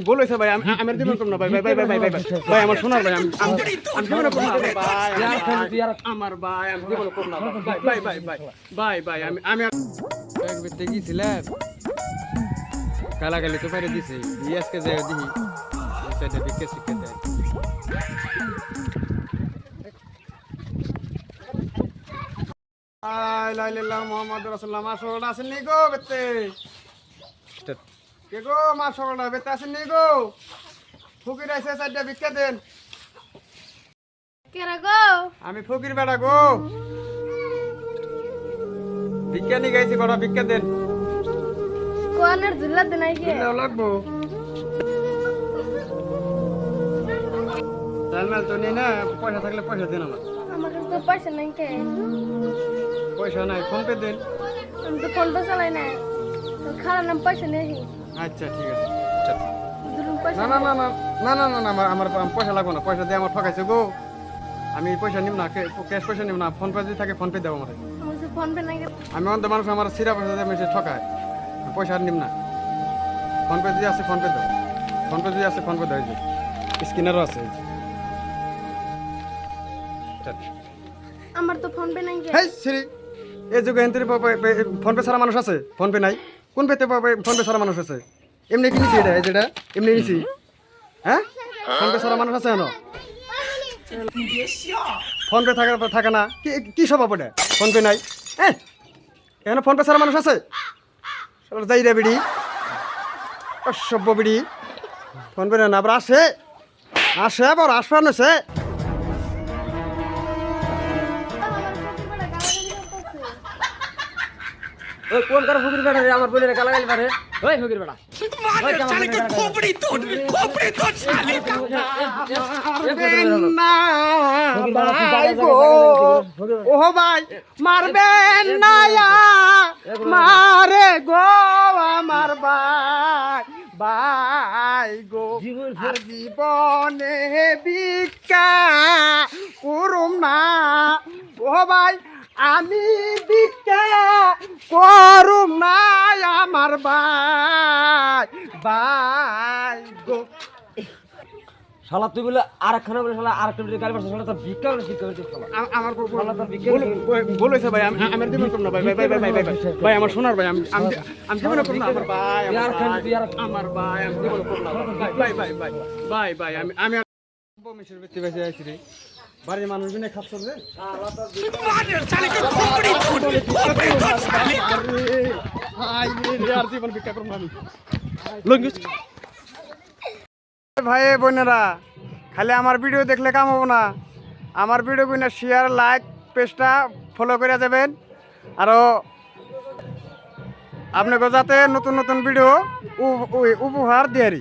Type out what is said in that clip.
ভুল হয়েছে ভাই, আমি জীবন করব না ভাই, ভাই ভাই ভাই ভাই ভাই ভাই আমার শোনার ভাই, আমি জীবন করব না ভাই, আমার ভাই আমি জীবন করব না ভাই, ভাই ভাই ভাই ভাই ভাই আমি এক ব্যক্তি গিয়েছিলাম গালাগালি তো বাইরে দিছে আজকে যাই দিই সেটা বিকে শিখে দেয়। আল্লাহ মুহাম্মদ রাসূলুল্লাহ মা সকলটা আছেন নি গো বেতে কে গো মা সকলটা বেতে আছেন নি গো ফকির আইছে চারটা ভিক্ষা দেন। কেরা গো? আমি ফকির বেড়া গো, ভিক্ষা নি গাইছি কটা ভিক্ষা দেন। কোয়ানের জুল্লা দেনাই কে লাগবো চালমাল তো নেই না, পয়সা থাকলে পয়সা দেন আমার। আমার কাছে তো পয়সা নাই কে। পয়সা নাই, ফোন পে দেন। আমি তো ফোন পে চালাই না, তো খালা নাম পয়সা নেই। আচ্ছা ঠিক আছে। দুরুন পয়সা না না না না না না না না আমার পয়সা লাগবে না, পয়সা দিয়ে আমার ঠকাইছে গো, আমি পয়সা নিব না, ক্যাশ পয়সা নিব না, ফোন পে যদি থাকে ফোন পে দেবো আমার। আমার কাছে ফোন পে নাই কে। আমি অন্ত মানুষ, আমার সিরা পয়সা দিয়ে মেসে ঠকায়, পয়সা আর নিব না। ফোন পে যদি আছে ফোন পে দাও, ফোন পে যদি আছে ফোন পে দাও, এই যে স্ক্যানারও আছে। আমার তো ফোন পে নাই কে। হেই সিরি, এই যুগে এনতে ফোন পে ছাড়া মানুষ আছে? ফোন পে নাই, কোন পেতে ফোন পে ছাড়া মানুষ আছে? এমনি কিনেছি এটা, যেটা এমনি নিছি, হ্যাঁ ফোন পে ছাড়া মানুষ আছে কেন? ফোন পে থাকে না, কি স্বভাব ওটা? ফোন পে নাই, হ্যাঁ এখানে ফোন পে ছাড়া মানুষ আছে? যাই রে বিড়ি, অসভ্য বিড়ি, ফোন পে না আবার আসে আসে আবার আসবার নছে। ওই কোন কার ফকির বেটা রে, আমার বলে গালাগালি পারে। ওই ফকির বেটা, ওই কেমন খোপড়ি তোড় শালি ও ভাই মারবেন না, মারে গো আমার ভাই, ভাই গো আর জীবনে ভিক্ষা করুম না, ও ভাই আমি ভিক্ষা করুম না আমার ভাই, ভাই গো। শালা তুই বলে আরেকখানা বলে শালা আরেকটা বলে গালি পারছিস, শালা তোর ভিক্ষা করে শিক্ষা করে শালা আমার শালা তোর ভিক্ষা ভুল হয়েছে ভাই, আমি জীবন করব না ভাই, ভাই ভাই ভাই ভাই ভাই আমার শোনার ভাই, আমি জীবন করব না আমার ভাই, আমার ভাই আমি জীবন করব না ভাই, ভাই ভাই ভাই ভাই আমি বমিশের ব্যক্তি বেঁচে আইছি রে, বাড়ির মানুষ বিনে খাচ্ছে রে, আর জীবন ভিক্ষা করব আমি। ভাই বোনেরা, খালি আমার ভিডিও দেখলে কাম হবো না, আমার ভিডিও গুলো শেয়ার লাইক পেজটা ফলো করে যাবেন, আরও আপনাকে যাতে নতুন নতুন ভিডিও উপহার দিয়ারি।